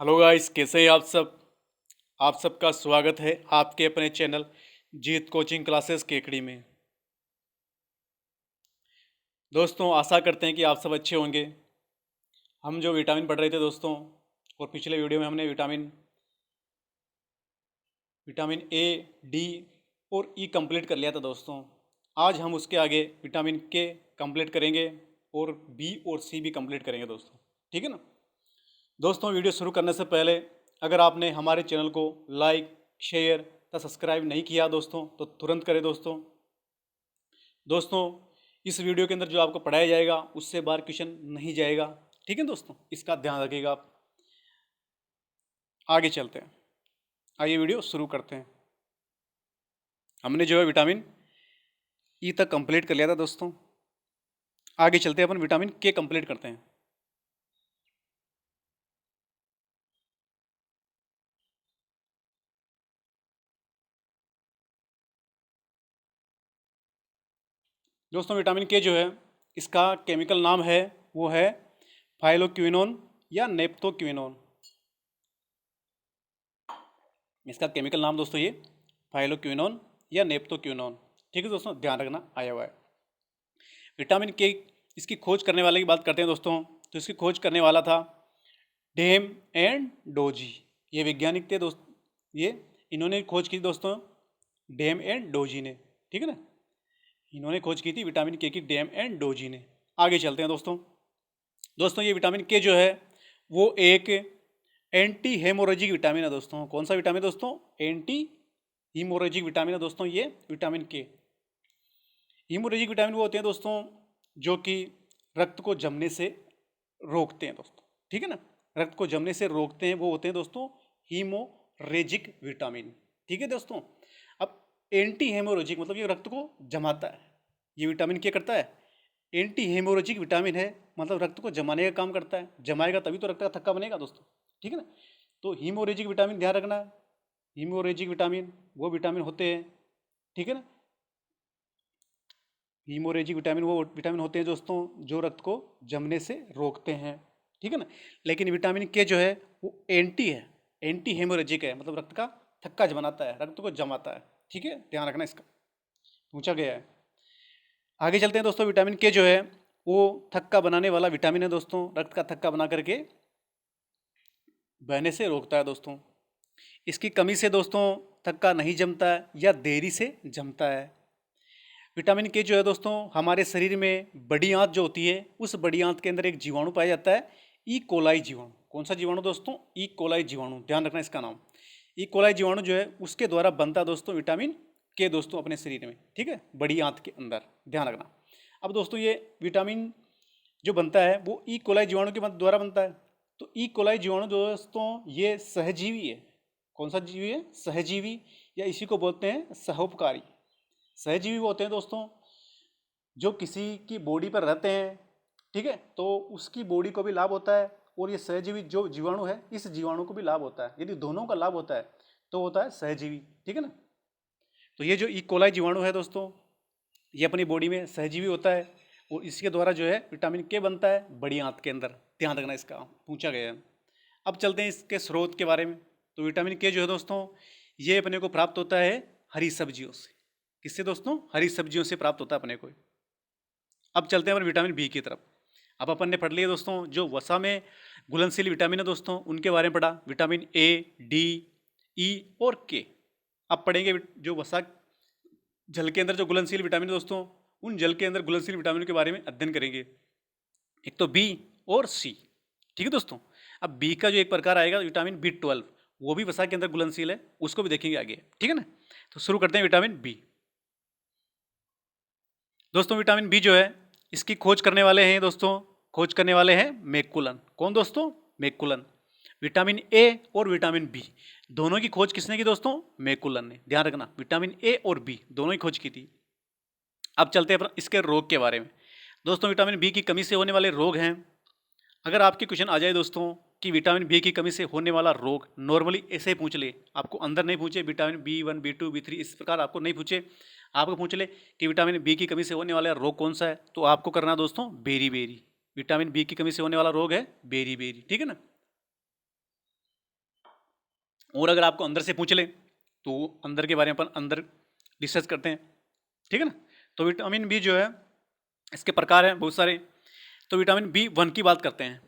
Hello guys, कैसे हैं आप सब। आप सबका स्वागत है आपके अपने चैनल जीत कोचिंग क्लासेस केकड़ी में। दोस्तों, आशा करते हैं कि आप सब अच्छे होंगे। हम जो विटामिन पढ़ रहे थे दोस्तों, और पिछले वीडियो में हमने विटामिन ए, डी और ई कंप्लीट कर लिया था दोस्तों। आज हम उसके आगे विटामिन के कंप्लीट करेंगे और बी और सी भी कंप्लीट करेंगे दोस्तों। ठीक है ना दोस्तों। वीडियो शुरू करने से पहले अगर आपने हमारे चैनल को लाइक, शेयर तथा सब्सक्राइब नहीं किया दोस्तों तो तुरंत करें दोस्तों। दोस्तों, इस वीडियो के अंदर जो आपको पढ़ाया जाएगा उससे बाहर क्वेश्चन नहीं जाएगा। ठीक है दोस्तों, इसका ध्यान रखिएगा आप। आगे चलते हैं, आइए वीडियो शुरू करते हैं। हमने जो है विटामिन ई तक कंप्लीट कर लिया था दोस्तों। आगे चलते हैं, अपन विटामिन के कंप्लीट करते हैं। दोस्तों, विटामिन के जो है इसका केमिकल नाम है वो है फाइलोक्विनोन या नेप्थोक्विनोन। इसका केमिकल नाम दोस्तों ये फाइलोक्विनोन या नेप्थोक्विनोन। ठीक है दोस्तों, ध्यान रखना आया हुआ है। विटामिन के इसकी खोज करने वाले की बात करते हैं दोस्तों, तो इसकी खोज करने वाला था डेम एंड डोजी। ये वैज्ञानिक थे दोस्त, ये इन्होंने खोज की दोस्तों, डेम एंड डोजी ने। ठीक है ना, इन्होंने खोज की थी विटामिन के की, डेम एंड डोजी ने। आगे चलते हैं दोस्तों। दोस्तों, ये विटामिन के जो है वो एक एंटी हेमोरेजिक विटामिन है दोस्तों। कौन सा विटामिन है दोस्तों? एंटी हीमोरेजिक विटामिन है दोस्तों ये विटामिन के। हीमोरेजिक विटामिन वो होते हैं दोस्तों जो कि रक्त को जमने से रोकते हैं दोस्तों। ठीक है ना, रक्त को जमने से रोकते हैं, वो होते हैं दोस्तों हीमोरेजिक विटामिन। ठीक है दोस्तों। अब एंटी हेमोरेजिक मतलब ये रक्त को जमाता है। ये विटामिन क्या करता है? एंटी हेमोरेजिक विटामिन है, मतलब रक्त को जमाने का काम करता है। जमाएगा तभी तो रक्त का थक्का बनेगा दोस्तों। ठीक है ना, तो हीमोरेजिक विटामिन ध्यान रखना। हीमोरेजिक विटामिन वो विटामिन होते हैं, ठीक है ना, हीमोरेजिक विटामिन वो विटामिन होते हैं दोस्तों जो रक्त को जमने से रोकते हैं। ठीक है ना, लेकिन विटामिन के जो है वो एंटी है, एंटी हेमोरेजिक है, मतलब रक्त का थक्का बनाता है, रक्त को जमाता है। ठीक है, ध्यान रखना इसका, पूछा गया है। आगे चलते हैं दोस्तों। विटामिन के जो है वो थक्का बनाने वाला विटामिन है दोस्तों, रक्त का थक्का बना करके बहने से रोकता है दोस्तों। इसकी कमी से दोस्तों थक्का नहीं जमता है या देरी से जमता है। विटामिन के जो है दोस्तों हमारे शरीर में बड़ी आंत जो होती है, उस बड़ी आंत के अंदर एक जीवाणु पाया जाता है, ई कोलाई जीवाणु। कौन सा जीवाणु दोस्तों? ई कोलाई जीवाणु, ध्यान रखना इसका नाम। ई कोलाई जीवाणु जो है उसके द्वारा बनता है दोस्तों विटामिन के दोस्तों अपने शरीर में। ठीक है, बड़ी आंत के अंदर, ध्यान रखना। अब दोस्तों ये विटामिन जो बनता है वो ई कोलाई जीवाणु के द्वारा बनता है। तो ई कोलाई जीवाणु दोस्तों ये सहजीवी है। कौन सा जीवी है? सहजीवी, या इसी को बोलते हैं सहोपकारी। सहजीवी वो होते हैं दोस्तों जो किसी की बॉडी पर रहते हैं, ठीक है, तो उसकी बॉडी को भी लाभ होता है, और ये सहजीवी जो जीवाणु है इस जीवाणु को भी लाभ होता है। यदि दोनों का लाभ होता है तो होता है सहजीवी। ठीक है ना, तो ये जो ई कोलाई जीवाणु है दोस्तों ये अपनी बॉडी में सहजीवी होता है, और इसके द्वारा जो है विटामिन के बनता है बड़ी आंत के अंदर। ध्यान रखना इसका, पूछा गया है। अब चलते हैं इसके स्रोत के बारे में। तो विटामिन के जो है दोस्तों ये अपने को प्राप्त होता है हरी सब्जियों से। किससे दोस्तों? हरी सब्जियों से प्राप्त होता है अपने को। अब चलते हैं अपन विटामिन बी की तरफ। अब अपन ने पढ़ लिया दोस्तों जो वसा में घुलनशील विटामिन है दोस्तों उनके बारे में पढ़ा, विटामिन ए, डी, ई और के। अब पढ़ेंगे जो वसा जल के अंदर जो घुलनशील विटामिन दोस्तों, उन जल के अंदर घुलनशील विटामिन के बारे में अध्ययन करेंगे। एक तो बी और सी। ठीक है दोस्तों। अब बी का जो एक प्रकार आएगा विटामिन बी 12, वो भी वसा के अंदर घुलनशील है, उसको भी देखेंगे आगे। ठीक है ना, तो शुरू करते हैं विटामिन बी। दोस्तों विटामिन बी जो है इसकी खोज करने वाले हैं दोस्तों, खोज करने वाले हैं मैकुलन। कौन दोस्तों? मैकुलन। विटामिन ए और विटामिन बी दोनों की खोज किसने की दोस्तों? मैकुलन ने। ध्यान रखना, विटामिन ए और बी दोनों ही खोज की थी। अब चलते हैं इसके रोग के बारे में। दोस्तों विटामिन बी की कमी से होने वाले रोग हैं। अगर आपके क्वेश्चन आ जाए दोस्तों कि विटामिन बी की कमी से होने वाला रोग, नॉर्मली ऐसे ही पूछ ले, आपको अंदर नहीं पूछे विटामिन B1, B2, B3 इस प्रकार आपको नहीं पूछे, आपको पूछ ले कि विटामिन बी की कमी से होने वाला रोग कौन सा है, तो आपको करना दोस्तों बेरी बेरी। विटामिन बी की कमी से होने वाला रोग है बेरी बेरी। ठीक है ना, और अगर आपको अंदर से पूछ ले तो अंदर के बारे में अपन अंदर डिस्कस करते हैं, ठीक है ना। तो विटामिन बी जो है इसके प्रकार हैं बहुत सारे। तो विटामिन बी वन की बात करते हैं।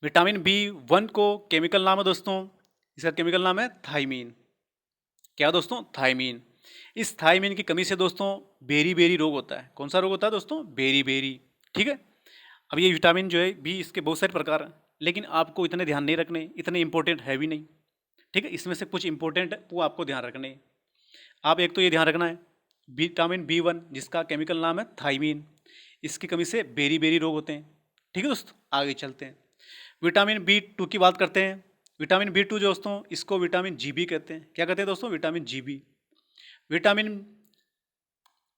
विटामिन बी वन को केमिकल नाम है दोस्तों, इसका केमिकल नाम है थायमीन। क्या दोस्तों? थायमीन। इस थायमीन की कमी से दोस्तों बेरी बेरी रोग होता है। कौन सा रोग होता है दोस्तों? बेरी बेरी, ठीक है। अब ये विटामिन जो है बी, इसके बहुत सारे प्रकार हैं, लेकिन आपको इतने ध्यान नहीं रखने, इतने इंपॉर्टेंट है भी नहीं, ठीक है। इसमें से कुछ इंपॉर्टेंट है वो आपको ध्यान रखने हैं। आप एक तो ये ध्यान रखना है विटामिन बी वन जिसका केमिकल नाम है थायमीन, इसकी कमी से बेरी बेरी रोग होते हैं, ठीक है दोस्तों। आगे चलते हैं, विटामिन बी टू की बात करते हैं। विटामिन बी टू दोस्तों इसको विटामिन जी बी कहते हैं। क्या कहते हैं दोस्तों? Vitamin G B. Vitamin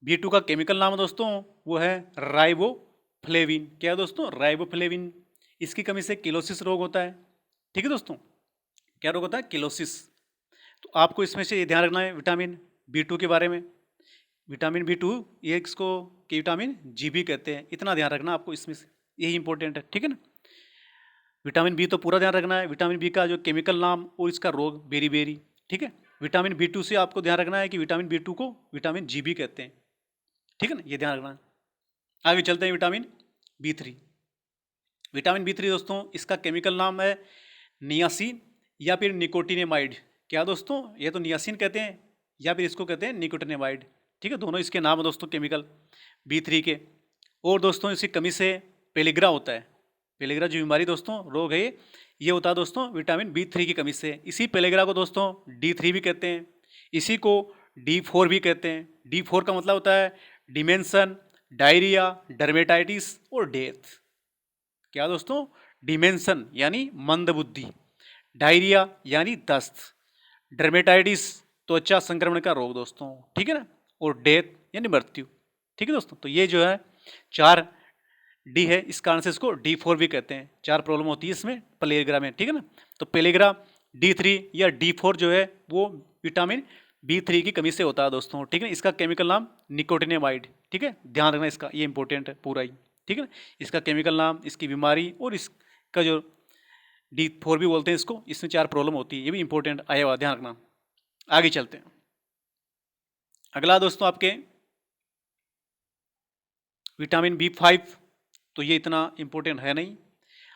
B two का केमिकल नाम दोस्तों वो है राइबोफ्लेविन। क्या है दोस्तों? राइबोफ्लेविन। इसकी कमी से किलोसिस रोग होता है, ठीक है दोस्तों। क्या रोग होता है? किलोसिस। तो आपको इसमें से ये ध्यान रखना है विटामिन बी टू के बारे में। विटामिन बी टू ये इसको विटामिन जी बी कहते हैं, इतना ध्यान रखना आपको इसमें से, यही इंपॉर्टेंट है, ठीक है ना। विटामिन बी तो पूरा ध्यान रखना है, विटामिन बी का जो केमिकल नाम और इसका रोग बेरी बेरी, ठीक है। विटामिन बी टू से आपको ध्यान रखना है कि विटामिन बी टू को विटामिन जी बी कहते हैं, ठीक है ना, ये ध्यान रखना है। आगे चलते हैं vitamin B three. Vitamin B three दोस्तों इसका केमिकल नाम है नियासिन या फिर निकोटिनेमाइड। क्या दोस्तों? ये तो नियासिन कहते हैं या फिर इसको कहते हैं निकोटिनेमाइड, ठीक है। दोनों इसके नाम है दोस्तों केमिकल बी थ्री के। और दोस्तों इसकी कमी से पेलिग्रा होता है। पेलिग्रा जो बीमारी दोस्तों रोग है ये होता है दोस्तों विटामिन बी थ्री की कमी से। इसी पेलिग्रा को दोस्तों डी थ्री भी कहते हैं, इसी को डी फोर भी कहते हैं। डी फोर का मतलब होता है डिमेंशन, डायरिया, डर्मेटाइटिस और डेथ। क्या दोस्तों? डिमेंशन यानी मंदबुद्धि, डायरिया यानी दस्त, डर्मेटाइटिस त्वचा संक्रमण का रोग दोस्तों, ठीक है ना, और डेथ यानी मृत्यु, ठीक है दोस्तों। तो ये जो है 4 डी है, इस कारण से इसको डी फोर भी कहते हैं। 4 प्रॉब्लम होती है इसमें पेलिग्रा में, ठीक है ना। तो पेलिग्रा डी थ्री या डी फोर जो है वो विटामिन बी थ्री की कमी से होता है दोस्तों, ठीक है। इसका केमिकल नाम निकोटिनेमाइड, ठीक है, ध्यान रखना इसका, ये इंपॉर्टेंट है पूरा ही, ठीक है ना। इसका केमिकल नाम, इसकी बीमारी और इसका जो डी फोर भी बोलते हैं इसको, इसमें 4 प्रॉब्लम होती है, ये भी इंपॉर्टेंट आया हुआ, ध्यान रखना। आगे चलते हैं, अगला दोस्तों आपके विटामिन बी फाइव, तो ये इतना इंपॉर्टेंट है नहीं।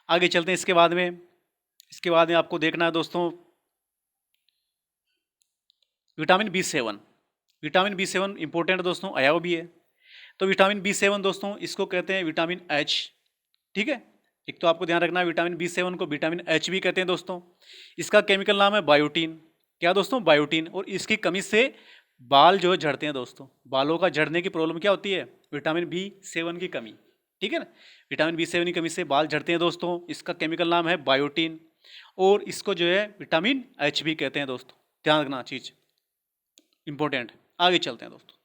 आगे चलते हैं इसके बाद में आपको देखना है दोस्तों vitamin B seven. Vitamin B seven important दोस्तों, आया हुआ भी है। तो विटामिन बी सेवन दोस्तों इसको कहते हैं विटामिन एच, ठीक है। एक तो आपको ध्यान रखना है विटामिन बी सेवन को विटामिन एच भी कहते हैं दोस्तों। इसका केमिकल नाम है बायोटीन। क्या दोस्तों? बायोटीन। और इसकी कमी से बाल जो झड़ते हैं दोस्तों, बालों का झड़ने की प्रॉब्लम क्या होती है? विटामिन बी सेवन की कमी, ठीक है ना। विटामिन बी सेवन की कमी से बाल झड़ते हैं दोस्तों, इसका केमिकल नाम है बायोटीन। और इसको जो है विटामिन एच भी कहते हैं दोस्तों, ध्यान रखना चीज़ इंपॉर्टेंट। आगे चलते हैं दोस्तों,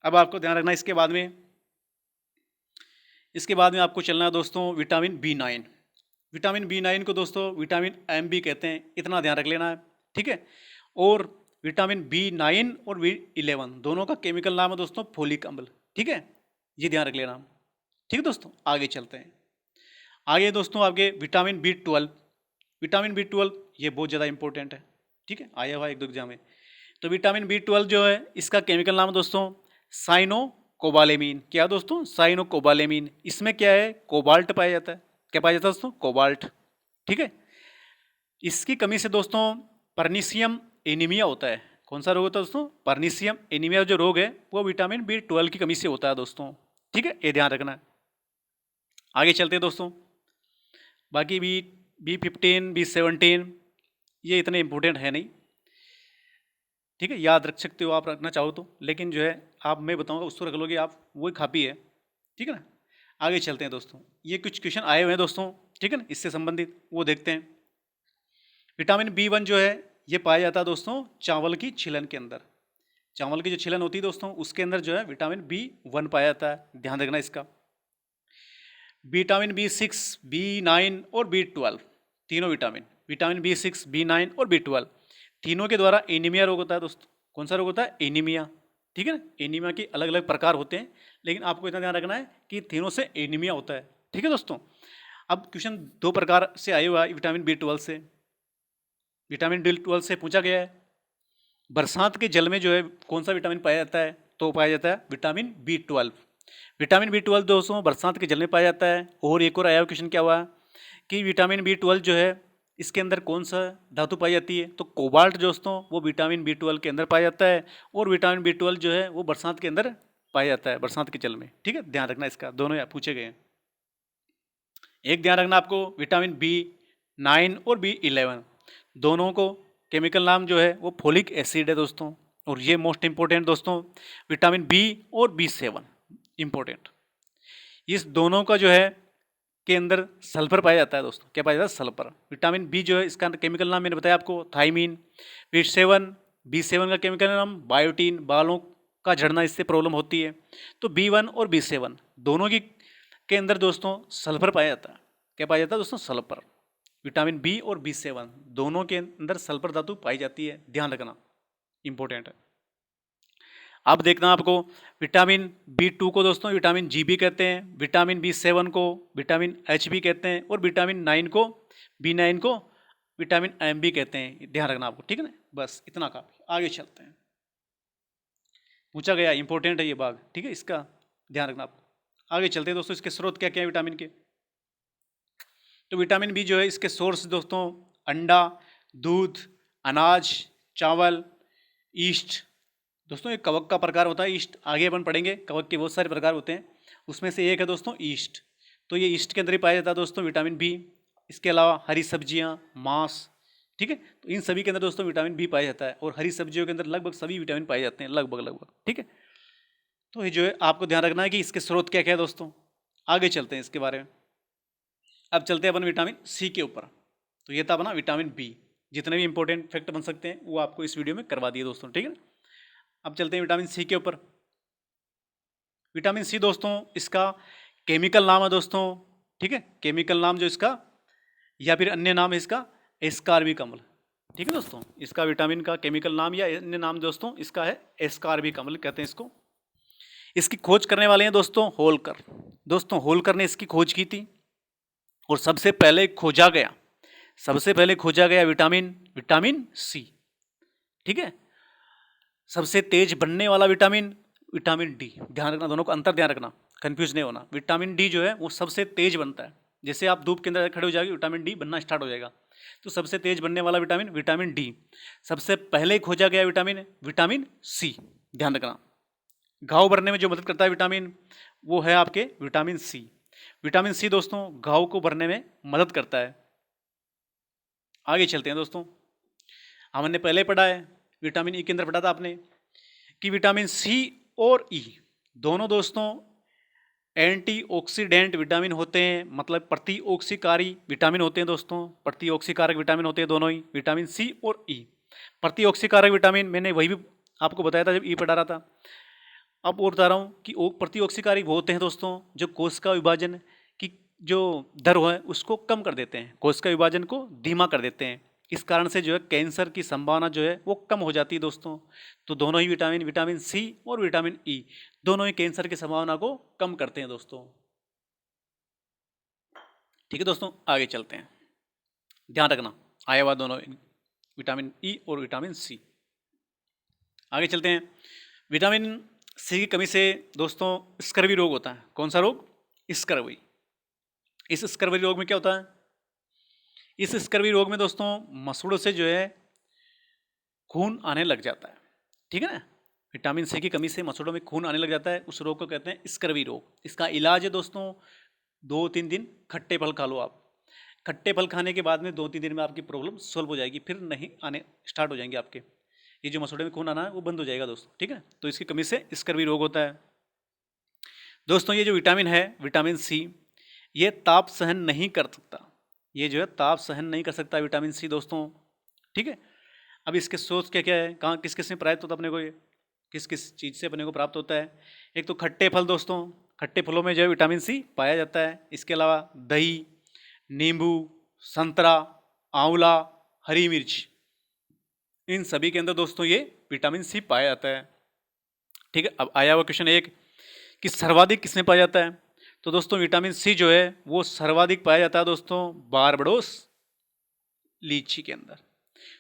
अब आपको ध्यान रखना इसके बाद में आपको चलना है दोस्तों vitamin B nine. Vitamin B nine को दोस्तों विटामिन एम भी कहते हैं, इतना ध्यान रख लेना है, ठीक है। और विटामिन बी नाइन और बी इलेवन दोनों का केमिकल नाम है दोस्तों फोलिक अम्ल, ठीक है, ये ध्यान रख लेना, ठीक है दोस्तों। आगे चलते हैं, आगे दोस्तों आपके vitamin B twelve. Vitamin B twelve ये बहुत ज़्यादा इंपॉर्टेंट है, ठीक है, आया हुआ एक दो एग्जाम में। तो विटामिन बी ट्वेल्व जो है इसका केमिकल नाम है दोस्तों साइनोकोबालेमीन। क्या दोस्तों? साइनोकोबालेमीन। इसमें क्या है? कोबाल्ट पाया जाता है। क्या पाया जाता है दोस्तों? कोबाल्ट, ठीक है। इसकी कमी से दोस्तों परनीसियम एनीमिया होता है। कौन सा रोग होता है दोस्तों? परनीसियम एनीमिया जो रोग है वो विटामिन बी ट्वेल्व की कमी से होता है दोस्तों, ठीक है, ये ध्यान रखना है। आगे चलते हैं दोस्तों, बाकी बी फिफ्टीन, बी सेवनटीन ये इतने इंपॉर्टेंट है नहीं, ठीक है, याद रख सकते हो आप रखना चाहो तो, लेकिन जो है आप मैं बताऊंगा उसको रख लोगे आप, वही काफ़ी है, ठीक है ना। आगे चलते हैं दोस्तों, ये कुछ क्वेश्चन आए हुए हैं दोस्तों, ठीक है ना, इससे संबंधित वो देखते हैं। विटामिन बी वन जो है ये पाया जाता है दोस्तों चावल की छिलन के अंदर। चावल की जो छिलन होती है दोस्तों उसके अंदर जो है विटामिन बी वन पाया जाता है, ध्यान रखना इसका। Vitamin B six, B nine और बी ट्वेल्व तीनों vitamin B six, B nine और बी ट्वेल्व तीनों के द्वारा एनीमिया रोग होता है दोस्तों। कौन सा रोग होता है? एनीमिया, ठीक है ना। एनीमिया के अलग अलग प्रकार होते हैं, लेकिन आपको इतना ध्यान रखना है कि तीनों से एनीमिया होता है, ठीक है दोस्तों। अब क्वेश्चन 2 प्रकार से आए हुआ है विटामिन बी ट्वेल्व से। विटामिन B12 से पूछा गया है। बरसात के जल में जो है कौन सा विटामिन पाया जाता है, तो पाया जाता है विटामिन B12। विटामिन B12 दोस्तों बरसात के जल में पाया जाता है। और एक और आया क्वेश्चन क्या हुआ कि विटामिन B12 जो है इसके अंदर कौन सा धातु पाई जाती है, तो कोबाल्ट दोस्तों वो विटामिन B12 के अंदर पाया जाता है। और विटामिन B12 जो है वो बरसात के अंदर पाया जाता है, बरसात के जल में। ठीक है, ध्यान रखना इसका, दोनों पूछे गए हैं। एक ध्यान रखना आपको, विटामिन B9 और B11 दोनों को केमिकल नाम जो है वो फोलिक एसिड है दोस्तों। और ये मोस्ट इंपॉर्टेंट दोस्तों, विटामिन B और B7 इंपॉर्टेंट, इस दोनों का जो है के अंदर सल्फर पाया जाता है दोस्तों। क्या पाया जाता है? सल्फर। विटामिन B जो है इसका केमिकल नाम मैंने बताया आपको, थायमीन। B7 का केमिकल नाम बायोटीन, बालों का झड़ना इससे प्रॉब्लम होती है। तो B1 और B7 दोनों की के अंदर दोस्तों सल्फर पाया जाता है। क्या पाया जाता है दोस्तों? सल्फर। विटामिन B और B7 दोनों के अंदर सल्फर धातु पाई जाती है, ध्यान रखना, इंपॉर्टेंट है। अब देखना आपको, विटामिन B2 को दोस्तों विटामिन G भी कहते हैं, विटामिन B7 को विटामिन H भी कहते हैं, और विटामिन B9 को विटामिन M भी कहते हैं, ध्यान रखना आपको। ठीक है ना, बस इतना काफी, आगे चलते हैं। पूछा गया, इंपॉर्टेंट है ये भाग, ठीक है, इसका ध्यान रखना आपको। आगे चलते हैं दोस्तों, इसके स्रोत क्या क्या है विटामिन के। तो विटामिन B जो है इसके सोर्स दोस्तों अंडा, दूध, अनाज, चावल, ईस्ट। दोस्तों एक कवक का प्रकार होता है ईस्ट, आगे अपन पढ़ेंगे, कवक के बहुत सारे प्रकार होते हैं, उसमें से एक है दोस्तों ईस्ट। तो ये ईस्ट के अंदर ही पाया जाता है दोस्तों विटामिन B। इसके अलावा हरी सब्जियां, मांस, ठीक है, तो इन सभी के अंदर दोस्तों विटामिन B पाया जाता है। और हरी सब्जियों के अंदर लगभग सभी विटामिन पाए जाते हैं, लगभग। ठीक है, तो ये जो है आपको ध्यान रखना है कि इसके स्रोत क्या क्या है दोस्तों। आगे चलते हैं इसके बारे में। अब चलते हैं अपन विटामिन C के ऊपर। तो ये था अपना विटामिन B, जितने भी इंपॉर्टेंट फैक्ट बन सकते हैं वो आपको इस वीडियो में करवा दिए दोस्तों। ठीक है, अब चलते हैं विटामिन C के ऊपर। विटामिन C दोस्तों इसका केमिकल नाम है दोस्तों, ठीक है, केमिकल नाम जो इसका या फिर अन्य नाम है इसका एस्कार्बिक अम्ल। ठीक है दोस्तों, इसका विटामिन का केमिकल नाम या अन्य नाम दोस्तों इसका है एस्कार्बिक अम्ल कहते हैं इसको। इसकी खोज करने वाले हैं दोस्तों होलकर। दोस्तों होलकर ने इसकी खोज की थी और सबसे पहले खोजा गया विटामिन C। ठीक है, सबसे तेज बनने वाला विटामिन D। ध्यान रखना, दोनों का अंतर ध्यान रखना, कंफ्यूज नहीं होना। विटामिन D जो है वो सबसे तेज बनता है, जैसे आप धूप के अंदर खड़े हो जाएंगे विटामिन D बनना स्टार्ट हो जाएगा। तो सबसे तेज बनने वाला विटामिन D। सबसे पहले खोजा गया विटामिन C, ध्यान रखना। घाव भरने में जो मदद करता है विटामिन, वो है आपके विटामिन C। विटामिन C दोस्तों घाव को भरने में मदद करता है। आगे चलते हैं दोस्तों, हमने पहले पढ़ा है विटामिन E के अंदर पढ़ा था आपने कि विटामिन C और E दोनों दोस्तों एंटीऑक्सीडेंट विटामिन होते हैं, मतलब प्रतिऑक्सीकारी विटामिन होते हैं दोस्तों। प्रतिऑक्सीकारक विटामिन होते हैं दोनों ही, विटामिन C और E। प्रतिऑक्सीकारक विटामिन मैंने वही भी आपको बताया था जब E पढ़ा रहा था। अब और बता रहा हूँ कि प्रतिऑक्सीकारी वो होते हैं दोस्तों जो कोशिका विभाजन की जो दर है उसको कम कर देते हैं, कोशिका विभाजन को धीमा कर देते हैं। इस कारण से जो है कैंसर की संभावना जो है वो कम हो जाती है दोस्तों। तो दोनों ही विटामिन C और विटामिन E दोनों ही कैंसर की संभावना को कम करते हैं दोस्तों। ठीक है दोस्तों, आगे चलते हैं, ध्यान रखना आया हुआ दोनों विटामिन E और विटामिन C। आगे चलते हैं, विटामिन C की कमी से दोस्तों स्कर्वी रोग होता है। कौन सा रोग? स्कर्वी। इस स्कर्वी रोग में क्या होता है? इस स्कर्वी रोग में दोस्तों मसूड़ों से जो है खून आने लग जाता है। ठीक है ना, विटामिन C की कमी से मसूड़ों में खून आने लग जाता है, उस रोग को कहते हैं स्कर्वी रोग। इसका इलाज है दोस्तों 2-3 दिन खट्टे फल खा लो आप। खट्टे फल खाने के बाद में 2-3 दिन में आपकी प्रॉब्लम सॉल्व हो जाएगी, फिर नहीं आने स्टार्ट हो जाएंगे आपके, ये जो मसूड़े में खून आना है वो बंद हो जाएगा दोस्तों। ठीक है, तो इसकी कमी से स्कर्वी रोग होता है दोस्तों। ये जो विटामिन है विटामिन C, ये ताप सहन नहीं कर सकता, ये जो है ताप सहन नहीं कर सकता विटामिन C दोस्तों। ठीक है, अब इसके सोर्स क्या क्या है, कहाँ किस किस में प्राप्त होता है अपने को, ये किस किस चीज़ से अपने को प्राप्त होता है? एक तो खट्टे फल दोस्तों, खट्टे फलों में जो है विटामिन C पाया जाता है। इसके अलावा दही, नींबू, संतरा, आंवला, हरी मिर्च, इन सभी के अंदर दोस्तों ये विटामिन C पाया जाता है। ठीक है, अब आया हुआ क्वेश्चन एक कि सर्वाधिक किसमें पाया जाता है? तो दोस्तों विटामिन C जो है वो सर्वाधिक पाया जाता है दोस्तों बारबडोस लीची के अंदर।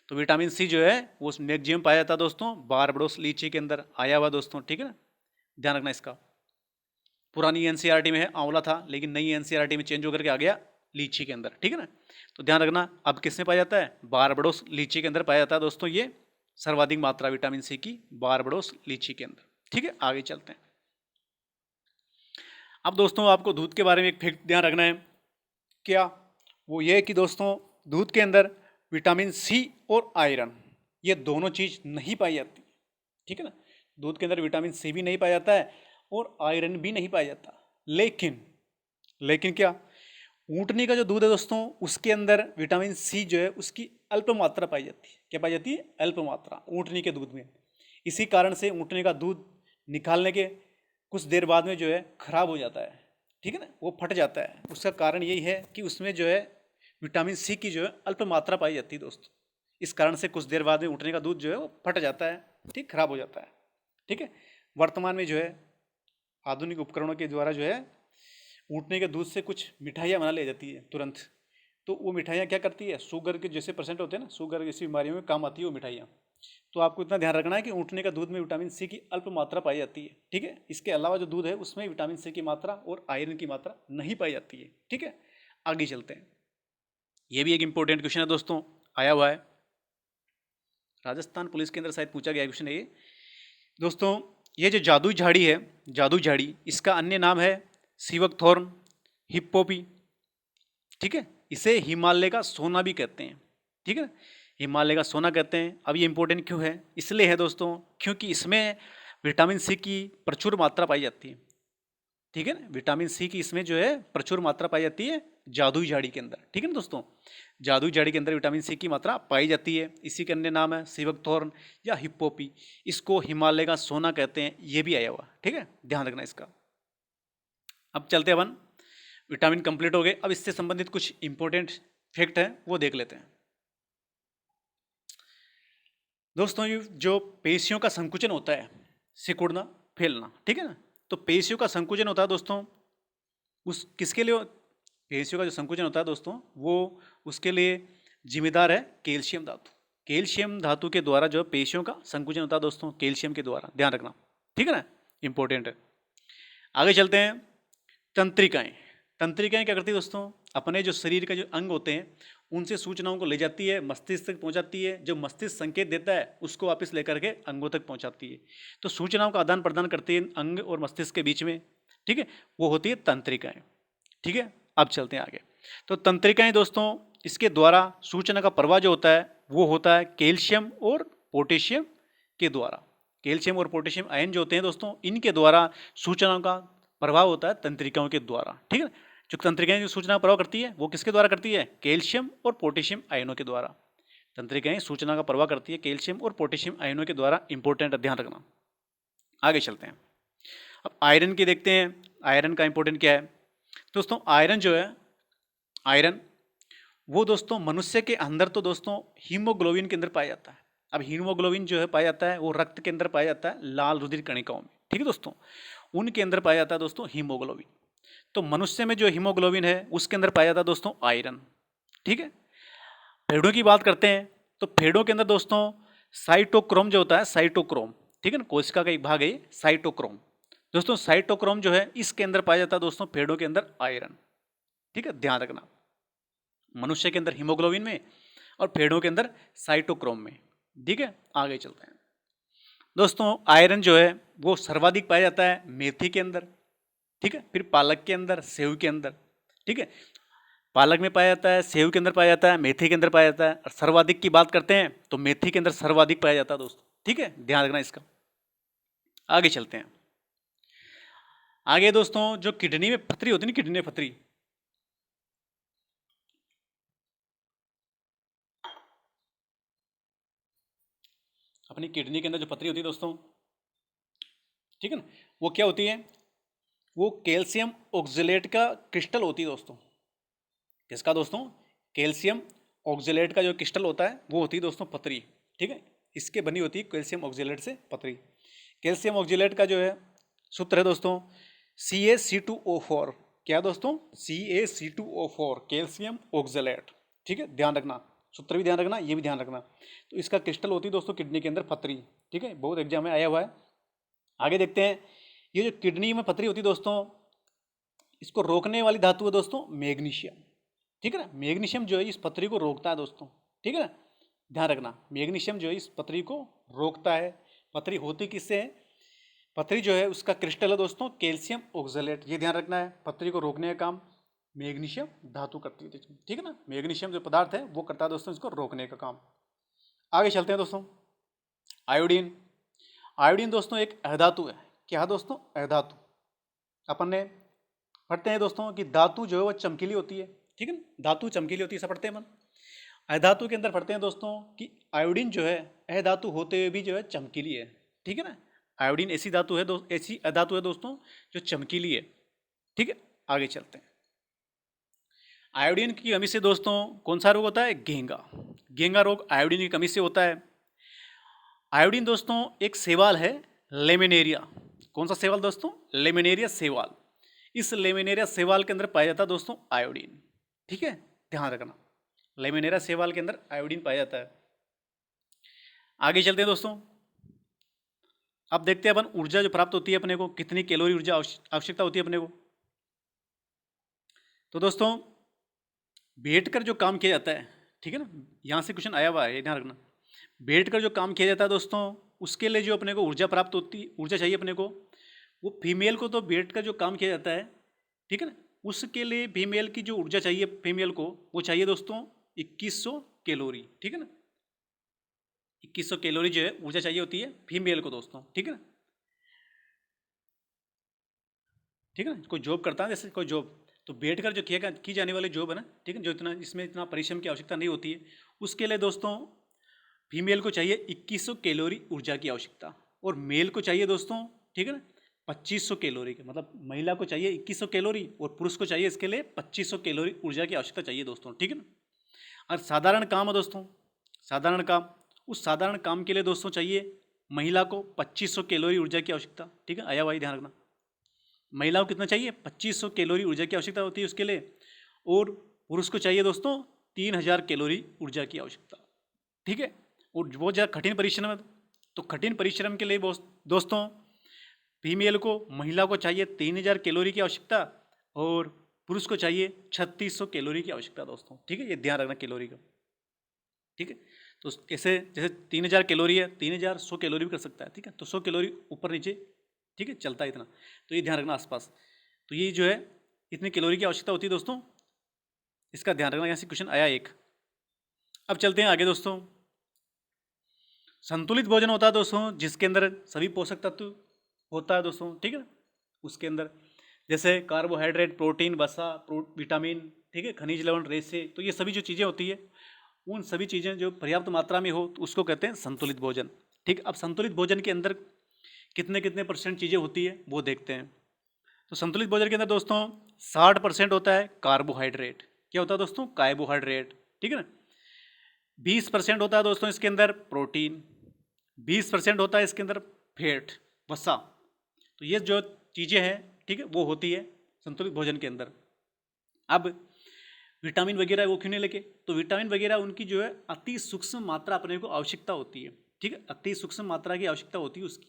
तो विटामिन सी जो है वो मैक्सिमम पाया जाता है दोस्तों बारबडोस लीची के अंदर आया हुआ दोस्तों, ठीक है ना, ध्यान रखना इसका। पुरानी एनसीईआरटी में है आंवला था, लेकिन नई एनसीईआरटी में चेंज होकर के आ गया लीची के अंदर, ठीक है ना। तो ध्यान रखना अब किसमें पाया जाता है, बारबडोस लीची के अंदर पाया जाता है दोस्तों ये सर्वाधिक मात्रा विटामिन सी की बारबडोस लीची के अंदर, ठीक है। आगे चलते हैं। अब दोस्तों आपको दूध के बारे में एक फैक्ट ध्यान रखना है, क्या वो ये है कि दोस्तों दूध के अंदर विटामिन सी और आयरन ये दोनों चीज़ नहीं पाई जाती, ठीक है ना। दूध के अंदर विटामिन सी भी नहीं पाया जाता है और आयरन भी नहीं पाया जाता, लेकिन क्या ऊँटनी का जो दूध है दोस्तों उसके अंदर विटामिन सी जो है उसकी अल्प मात्रा पाई जाती है। क्या पाई जाती है, अल्प मात्रा ऊँटनी के दूध में। इसी कारण से ऊँटनी का दूध निकालने के कुछ देर बाद में जो है खराब हो जाता है, ठीक है ना, वो फट जाता है। उसका कारण यही है कि उसमें जो है विटामिन सी की जो है अल्प मात्रा पाई जाती है दोस्तों। इस कारण से कुछ देर बाद में ऊँटनी का दूध जो है वो फट जाता है, ठीक, खराब हो जाता है, ठीक है। वर्तमान में जो है आधुनिक उपकरणों के द्वारा जो है ऊँटने के दूध से कुछ मिठाइयाँ बना ली जाती है तुरंत। तो वो मिठाइयाँ क्या करती है, शुगर के जैसे पेशेंट होते हैं ना, शुगर जैसी बीमारियों में काम आती है वो मिठाइयाँ। तो आपको इतना ध्यान रखना है कि ऊँटने का दूध में विटामिन सी की अल्प मात्रा पाई जाती है, ठीक है। इसके अलावा जो दूध है उसमें विटामिन सी की मात्रा और आयरन की मात्रा नहीं पाई जाती है, ठीक है। आगे चलते हैं। ये भी एक इंपॉर्टेंट क्वेश्चन है दोस्तों, आया हुआ है राजस्थान पुलिस के अंदर शायद पूछा गया क्वेश्चन है ये दोस्तों। ये जो जादुई झाड़ी है, जादुई झाड़ी, इसका अन्य नाम है सिवकथॉर्न हिप्पोपी, ठीक है। इसे हिमालय का सोना भी कहते हैं, ठीक है, हिमालय का सोना कहते हैं। अब ये इंपॉर्टेंट क्यों है, इसलिए है दोस्तों क्योंकि इसमें विटामिन सी की प्रचुर मात्रा पाई जाती है, ठीक है ना। विटामिन सी की इसमें जो है प्रचुर मात्रा पाई जाती है जादुई झाड़ी के अंदर, ठीक है ना दोस्तों। जादुई झाड़ी के अंदर विटामिन सी की मात्रा पाई जाती है। इसी के अन्य नाम है सिवकथॉर्न या हिप्पोपी। इसको हिमालय का सोना कहते हैं, ये भी आया हुआ, ठीक है, ध्यान रखना इसका। अब चलते हैं अपन, विटामिन कंप्लीट हो गए। अब इससे संबंधित कुछ इंपॉर्टेंट फैक्ट है वो देख लेते हैं दोस्तों। ये जो पेशियों का संकुचन होता है, सिकुड़ना फैलना, ठीक है ना, तो पेशियों का संकुचन होता है दोस्तों उस किसके लिए, पेशियों का जो संकुचन होता है दोस्तों वो उसके लिए जिम्मेदार है कैल्शियम धातु। कैल्शियम धातु के द्वारा जो पेशियों का संकुचन होता है दोस्तों, कैल्शियम के द्वारा, ध्यान रखना, ठीक है ना, इंपॉर्टेंट है। आगे चलते हैं। तंत्रिकाएं, तंत्रिकाएं क्या करती है दोस्तों, अपने जो शरीर के जो अंग होते हैं उनसे सूचनाओं को ले जाती है, मस्तिष्क तक पहुंचाती है। जो मस्तिष्क संकेत देता है उसको वापस लेकर के अंगों तक पहुंचाती है। तो सूचनाओं का आदान प्रदान करती है अंग और मस्तिष्क के बीच में, ठीक है, वो होती है तंत्रिकाएं, ठीक है। अब चलते हैं आगे। तो तंत्रिकाएं दोस्तों, इसके द्वारा सूचना का प्रवाह जो होता है वो होता है कैल्शियम और पोटेशियम के द्वारा। कैल्शियम और पोटेशियम आयन जो होते हैं दोस्तों, इनके द्वारा सूचनाओं का प्रभाव होता है तंत्रिकाओं के द्वारा, ठीक है। जो तंत्रिकाएं जो सूचना का प्रभाव करती है वो किसके द्वारा करती है, कैल्शियम और पोटेशियम आयनों के द्वारा। तंत्रिकाएं सूचना का प्रवाह करती है कैल्शियम और पोटेशियम आयनों के द्वारा, इंपॉर्टेंट, ध्यान रखना। आगे चलते हैं। अब आयरन की देखते हैं, आयरन का इंपॉर्टेंट क्या है दोस्तों। आयरन जो है, आयरन वो दोस्तों मनुष्य के अंदर तो दोस्तों हीमोग्लोबिन के अंदर पाया जाता है। अब हीमोग्लोबिन जो है पाया जाता है वो रक्त के अंदर पाया जाता है, लाल रुधिर कणिकाओं में, ठीक है दोस्तों, उनके अंदर पाया जाता है दोस्तों हीमोग्लोबिन। तो मनुष्य में जो हीमोग्लोबिन है उसके अंदर पाया जाता है दोस्तों आयरन, ठीक है। फेड़ों की बात करते हैं तो फेड़ों के अंदर दोस्तों साइटोक्रोम जो होता है, साइटोक्रोम, ठीक है ना, कोशिका का एक भाग है साइटोक्रोम दोस्तों। साइटोक्रोम जो है इसके अंदर पाया जाता है दोस्तों फेड़ों के अंदर आयरन, ठीक है, ध्यान रखना। मनुष्य के अंदर हीमोग्लोबिन में और फेड़ों के अंदर साइटोक्रोम में, ठीक है। आगे चलते हैं दोस्तों। आयरन जो है वो सर्वाधिक पाया जाता है मेथी के अंदर, ठीक है, फिर पालक के अंदर, सेव के अंदर, ठीक है। पालक में पाया जाता है, सेव के अंदर पाया जाता है, मेथी के अंदर पाया जाता है। और सर्वाधिक की बात करते हैं तो मेथी के अंदर सर्वाधिक पाया जाता है दोस्तों, ठीक है, ध्यान रखना इसका। आगे चलते हैं। आगे दोस्तों जो किडनी में पथरी होती है ना, किडनी में पथरी, अपनी किडनी के अंदर जो पथरी होती है दोस्तों, ठीक है ना, वो क्या होती है, वो कैल्शियम ऑक्जेलेट का क्रिस्टल होती है दोस्तों। किसका दोस्तों, कैल्शियम ऑक्जेलेट का जो क्रिस्टल होता है वो होती है दोस्तों पथरी, ठीक है। इसके बनी होती है कैल्शियम ऑक्जेलेट से पथरी। कैल्शियम ऑक्जेलेट का जो है सूत्र है दोस्तों CaC2O4, क्या दोस्तों, CaC2O4, कैल्शियम ऑक्जेलेट, ठीक है, ध्यान रखना। सूत्र भी ध्यान रखना, ये भी ध्यान रखना। तो इसका क्रिस्टल होती है दोस्तों किडनी के अंदर पथरी, ठीक है, बहुत एग्जाम में आया हुआ है। आगे देखते हैं, ये जो किडनी में पथरी होती है दोस्तों, इसको रोकने वाली धातु है दोस्तों मैग्नीशियम, ठीक है ना। मैग्नीशियम जो है इस पथरी को रोकता है दोस्तों, ठीक है ना, ध्यान रखना। मैग्नीशियम जो है इस पथरी को रोकता है। पथरी होती किससे है? पथरी जो है उसका क्रिस्टल है दोस्तों कैल्शियम ऑक्सलेट, ये ध्यान रखना है। पथरी को रोकने का काम मैग्नीशियम धातु करती है, ठीक है ना। मैग्नीशियम जो पदार्थ है वो करता है दोस्तों इसको रोकने का काम। आगे चलते हैं दोस्तों, आयोडीन। आयोडीन दोस्तों एक अधातु है। क्या है दोस्तों? अधातु। अपन ने पढ़ते हैं दोस्तों कि धातु जो है वो चमकीली होती है, ठीक है ना, धातु चमकीली होती है, ऐसा पढ़ते हैं अपन। अधातु के अंदर पढ़ते हैं दोस्तों कि आयोडीन जो है अधातु होते हुए भी जो है चमकीली है, ठीक है ना। आयोडीन ऐसी धातु है ऐसी अधातु है दोस्तों जो चमकीली है, ठीक है। आगे चलते हैं, आयोडीन की कमी से दोस्तों कौन सा रोग होता है? घेंगा। घेंगा रोग आयोडीन की कमी से होता है। आयोडीन दोस्तों एक शैवाल है लेमिनेरिया। कौन सा शैवाल दोस्तों? लेमिनेरिया शैवाल। इस लेमिनेरिया शैवाल के अंदर पाया जाता है दोस्तों आयोडीन, ठीक है, ध्यान रखना। लेमिनेरिया शैवाल के अंदर आयोडीन पाया जाता है। आगे चलते हैं दोस्तों, अब देखते हैं अपन ऊर्जा जो प्राप्त होती है अपने को, कितनी कैलोरी ऊर्जा आवश्यकता होती है अपने को। तो दोस्तों बैठकर जो काम किया जाता है, ठीक है ना, यहाँ से क्वेश्चन आया हुआ है, ध्यान रखना। बैठकर जो काम किया जाता है दोस्तों उसके लिए जो अपने को ऊर्जा प्राप्त होती, ऊर्जा चाहिए अपने को, वो फीमेल को तो बैठकर जो काम किया जाता है, ठीक है ना, उसके लिए फीमेल की जो ऊर्जा चाहिए फीमेल को वो चाहिए दोस्तों 2100 कैलोरी, ठीक है ना। 2100 कैलोरी जो है ऊर्जा चाहिए होती है फीमेल को दोस्तों, ठीक है ना, ठीक है ना। कोई जॉब करता है जैसे कोई जॉब, तो बैठकर जो किया की जाने वाली जॉब है ना, ठीक है, जो इतना इसमें इतना परिश्रम की आवश्यकता नहीं होती है, उसके लिए दोस्तों फीमेल को चाहिए 2100 कैलोरी ऊर्जा की आवश्यकता, और मेल को चाहिए दोस्तों, ठीक है ना, 2500 कैलोरी के, मतलब महिला को चाहिए 2100 कैलोरी और पुरुष को चाहिए इसके लिए 2500 कैलोरी ऊर्जा की आवश्यकता चाहिए दोस्तों, ठीक है ना। और साधारण काम है दोस्तों, साधारण काम, उस साधारण काम के लिए दोस्तों चाहिए महिला को 2500 कैलोरी ऊर्जा की आवश्यकता, ठीक है, आया भाई ध्यान रखना। महिला को कितना चाहिए? 2500 कैलोरी ऊर्जा की आवश्यकता होती है उसके लिए, और पुरुष को चाहिए दोस्तों 3000 कैलोरी ऊर्जा की आवश्यकता, ठीक है। और बहुत ज़्यादा कठिन परिश्रम है, तो कठिन परिश्रम के लिए दोस्तों फीमेल को, महिला को चाहिए 3000 कैलोरी की आवश्यकता और पुरुष को चाहिए 3600 कैलोरी की आवश्यकता दोस्तों, ठीक है, ये ध्यान रखना कैलोरी का, ठीक है। तो ऐसे जैसे 3000 कैलोरी है, 3000 100 कैलोरी भी कर सकता है, ठीक है, तो 100 कैलोरी ऊपर नीचे, ठीक है, चलता है इतना, तो ये ध्यान रखना आसपास। तो ये जो है इतनी कैलोरी की आवश्यकता होती है दोस्तों, इसका ध्यान रखना, यहाँ से क्वेश्चन आया एक। अब चलते हैं आगे दोस्तों, संतुलित भोजन होता है दोस्तों जिसके अंदर सभी पोषक तत्व होता है दोस्तों, ठीक है, उसके अंदर जैसे कार्बोहाइड्रेट, प्रोटीन, वसा, विटामिन, ठीक है, खनिज लवण, रेशे, तो ये सभी जो चीज़ें होती है उन सभी चीज़ें जो पर्याप्त मात्रा में हो तो उसको कहते हैं संतुलित भोजन, ठीक। अब संतुलित भोजन के अंदर कितने कितने % चीज़ें होती है वो देखते हैं। तो संतुलित भोजन के अंदर दोस्तों 60% होता है कार्बोहाइड्रेट। क्या होता है दोस्तों? कार्बोहाइड्रेट, ठीक है ना। 20% होता है दोस्तों इसके अंदर प्रोटीन, 20% होता है इसके अंदर फैट, वसा। तो ये जो चीज़ें हैं, ठीक है, वो होती है संतुलित भोजन के अंदर। अब विटामिन वगैरह वो क्यों नहीं लेके? तो विटामिन वगैरह उनकी जो है अति सूक्ष्म मात्रा अपने को आवश्यकता होती है, ठीक है, अति सूक्ष्म मात्रा की आवश्यकता होती है उसकी,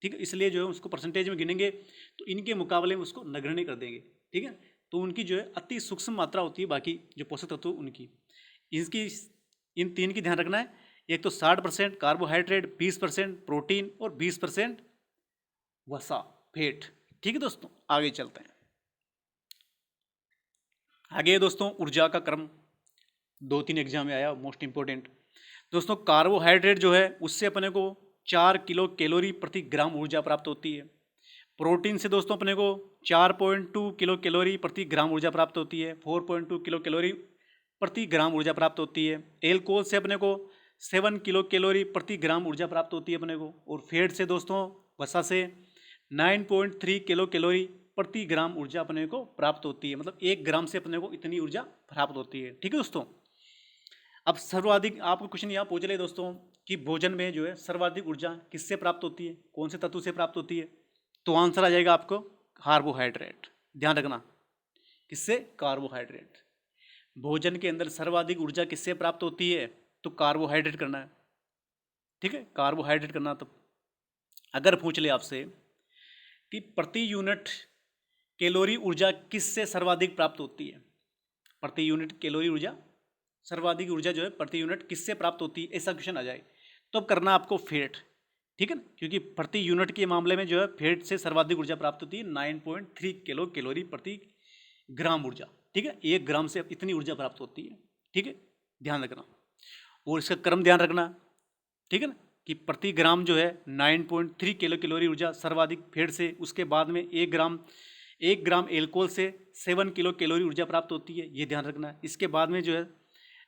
ठीक है, इसलिए जो है उसको परसेंटेज में गिनेंगे तो इनके मुकाबले में उसको नगण्य कर देंगे, ठीक है। तो उनकी जो है अति सूक्ष्म मात्रा होती है बाकी जो पोषक तत्व उनकी, इसकी इन तीन की ध्यान रखना है। एक तो 60% कार्बोहाइड्रेट, 20% प्रोटीन और 20% वसा, फैट, ठीक है दोस्तों। आगे चलते हैं, आगे दोस्तों ऊर्जा का क्रम 2-3 एग्जाम में आया, मोस्ट इंपॉर्टेंट दोस्तों। कार्बोहाइड्रेट जो है उससे अपने को 4 किलो कैलोरी प्रति ग्राम ऊर्जा प्राप्त होती है। प्रोटीन से दोस्तों अपने को 4.2 किलो कैलोरी प्रति ग्राम ऊर्जा प्राप्त होती है, 4.2 किलो कैलोरी प्रति ग्राम ऊर्जा प्राप्त होती है। एल्कोहल से अपने को 7 किलो कैलोरी प्रति ग्राम ऊर्जा प्राप्त होती है अपने को, और फैट से दोस्तों वसा से 9.3 किलो कैलोरी प्रति ग्राम ऊर्जा अपने को प्राप्त होती है, मतलब 1 ग्राम से अपने को इतनी ऊर्जा प्राप्त होती है, ठीक है दोस्तों। अब सर्वाधिक आपको क्वेश्चन यहाँ पूछ रहे दोस्तों कि भोजन में जो है सर्वाधिक ऊर्जा किससे प्राप्त होती है, कौन से तत्व से प्राप्त होती है? तो आंसर आ जाएगा आपको कार्बोहाइड्रेट, ध्यान रखना, किससे? कार्बोहाइड्रेट। भोजन के अंदर सर्वाधिक ऊर्जा किससे प्राप्त होती है? तो कार्बोहाइड्रेट करना है, ठीक है, कार्बोहाइड्रेट करना। तो अगर पूछ ले आपसे कि प्रति यूनिट कैलोरी ऊर्जा किससे सर्वाधिक प्राप्त होती है, प्रति यूनिट कैलोरी ऊर्जा, सर्वाधिक ऊर्जा जो है प्रति यूनिट किससे प्राप्त होती है, ऐसा क्वेश्चन आ जाए तो अब करना आपको फैट, ठीक है ना, क्योंकि प्रति यूनिट के मामले में जो है फैट से सर्वाधिक ऊर्जा प्राप्त होती है 9.3 किलो कैलोरी प्रति ग्राम ऊर्जा, ठीक है, 1 ग्राम से इतनी ऊर्जा प्राप्त होती है, ठीक है, ध्यान रखना। और इसका क्रम ध्यान रखना, ठीक है ना, कि प्रति ग्राम जो है 9.3 किलो कैलोरी ऊर्जा सर्वाधिक फैट से, उसके बाद में 1 ग्राम एल्कोहल से 7 किलो कैलोरी ऊर्जा प्राप्त होती है, ये ध्यान रखना। इसके बाद में जो है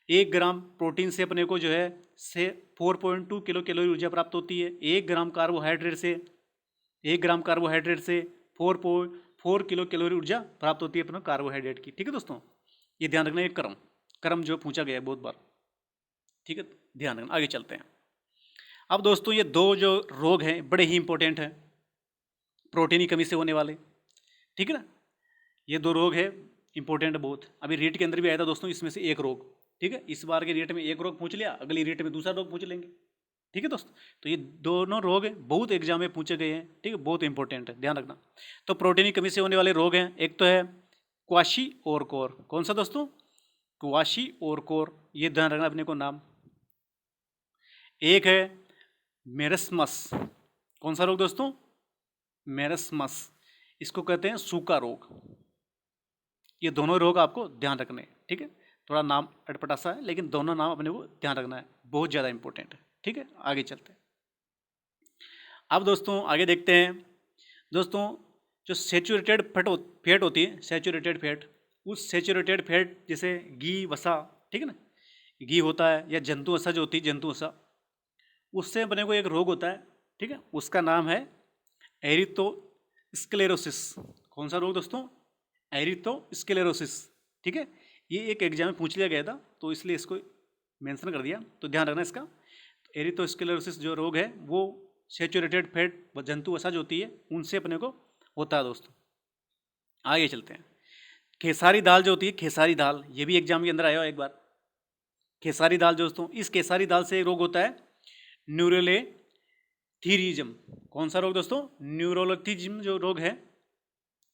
1 ग्राम प्रोटीन से अपने को जो है 4.2 किलो कैलोरी ऊर्जा प्राप्त होती है। 1 ग्राम कार्बोहाइड्रेट से 4 किलो कैलोरी ऊर्जा प्राप्त होती है अपने कार्बोहाइड्रेट की, ठीक है दोस्तों, ये ध्यान रखना। ये क्रम जो पूछा गया है बहुत बार, ठीक है, ध्यान रखना। आगे चलते हैं। अब दोस्तों ये दो जो रोग हैं बड़े ही इंपॉर्टेंट हैं, प्रोटीन की कमी से होने वाले, ठीक है ना, ये 2 रोग है इंपॉर्टेंट बहुत। अभी रीट के अंदर भी आया था दोस्तों इसमें से एक रोग, ठीक है, इस बार के रीट में एक रोग पूछ लिया, अगली रीट में दूसरा रोग पूछ लेंगे, ठीक है दोस्तों। तो ये दोनों रोग बहुत एग्जाम में पूछे गए हैं, ठीक है, बहुत इंपॉर्टेंट है, ध्यान रखना। तो प्रोटीन की कमी से होने वाले रोग हैं, एक तो है क्वाशी-ओरकोर। कौन सा दोस्तों? क्वाशी-ओरकोर, ये ध्यान रखना अपने को नाम। एक है मेरस्मस। कौन सा रोग दोस्तों? मेरस्मस, इसको कहते हैं सूखा रोग। ये दोनों रोग आपको ध्यान रखने हैं, ठीक है, थोड़ा नाम अटपटा सा है लेकिन दोनों नाम अपने को ध्यान रखना है, बहुत ज़्यादा इंपॉर्टेंट है, ठीक है। आगे चलते हैं। अब दोस्तों आगे देखते हैं दोस्तों, जो सैचुरेटेड फैट होती है, सैचुरेटेड फैट, उस सैचुरेटेड फैट जैसे घी, वसा, ठीक है ना, घी होता है, या जंतु वसा जो होती है, जंतु वसा, उससे अपने को एक रोग होता है, ठीक है, उसका नाम है एरिथ्रोस्क्लेरोसिस। कौन सा रोग दोस्तों? एरिथ्रोस्क्लेरोसिस, ठीक है, ये एक एग्जाम में पूछ लिया गया था तो इसलिए इसको मेंशन कर दिया, तो ध्यान रखना इसका। एरिथ्रोस्क्लेरोसिस जो रोग है वो सैचुरेटेड फैट जंतु वसा जो होती है उनसे अपने को होता है दोस्तों। आगे चलते हैं। खेसारी दाल जो होती है, खेसारी दाल, ये भी एग्जाम के अंदर आया हो एक बार। खेसारी दाल दोस्तों, इस खेसारी दाल से रोग होता है न्यूरोलेथिरिज्म। कौन सा रोग दोस्तों? न्यूरोलेथिरिज्म जो रोग है,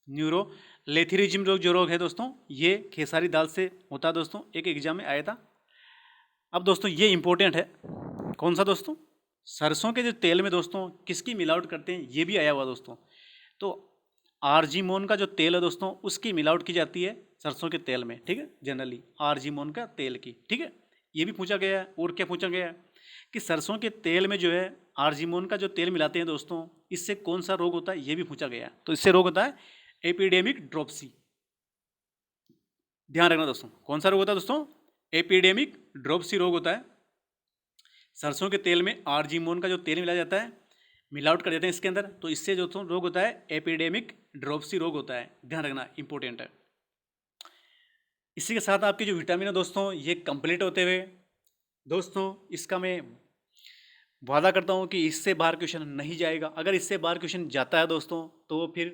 न्यूरोलेथिरिज्म जो रोग है दोस्तों, ये खेसारी दाल से होता है दोस्तों, एक एग्जाम में आया था। अब दोस्तों ये इंपॉर्टेंट है, कौन सा दोस्तों? सरसों के जो तेल में दोस्तों किसकी मिलावट करते हैं, ये भी आया हुआ दोस्तों। तो आर्जीमोन का जो तेल है दोस्तों उसकी मिलावट की जाती है सरसों के तेल में, ठीक है, जनरली आर्जीमोन का तेल की, ठीक है, ये भी पूछा गया है। और क्या पूछा गया है कि सरसों के तेल में जो है आर्जीमोन का जो तेल मिलाते हैं दोस्तों, इससे कौन सा रोग होता है, ये भी पूछा गया है। तो इससे रोग होता है एपिडेमिक ड्रोप्सी। ध्यान रखना दोस्तों, कौन सा रोग होता है दोस्तों? एपिडेमिक ड्रोप्सी रोग होता है। सरसों के तेल में आर्जीमोन का जो तेल मिलाया जाता है, मिलावट कर देते हैं इसके अंदर, तो इससे जो रोग होता है एपिडेमिक ड्रोप्सी रोग होता है, ध्यान रखना, इंपॉर्टेंट है। इसी के साथ आपके जो विटामिन है दोस्तों ये कंप्लीट होते हुए दोस्तों, इसका मैं वादा करता हूँ कि इससे बाहर क्वेश्चन नहीं जाएगा। अगर इससे बाहर क्वेश्चन जाता है दोस्तों तो फिर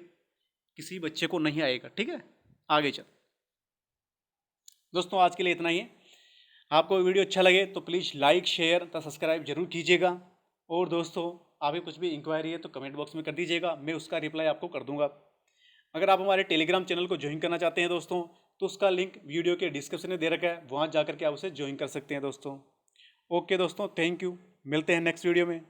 किसी बच्चे को नहीं आएगा, ठीक है। आगे चल दोस्तों, आज के लिए इतना ही है। आपको वीडियो अच्छा लगे तो प्लीज़ लाइक, शेयर तथा सब्सक्राइब जरूर कीजिएगा। और दोस्तों आपकी कुछ भी इंक्वायरी है तो कमेंट बॉक्स में कर दीजिएगा, मैं उसका रिप्लाई आपको कर दूंगा। अगर आप हमारे टेलीग्राम चैनल को ज्वाइन करना चाहते हैं दोस्तों तो उसका लिंक वीडियो के डिस्क्रिप्शन में दे रखा है, वहाँ जाकर के आप उसे ज्वाइन कर सकते हैं दोस्तों। ओके दोस्तों, थैंक यू, मिलते हैं नेक्स्ट वीडियो में।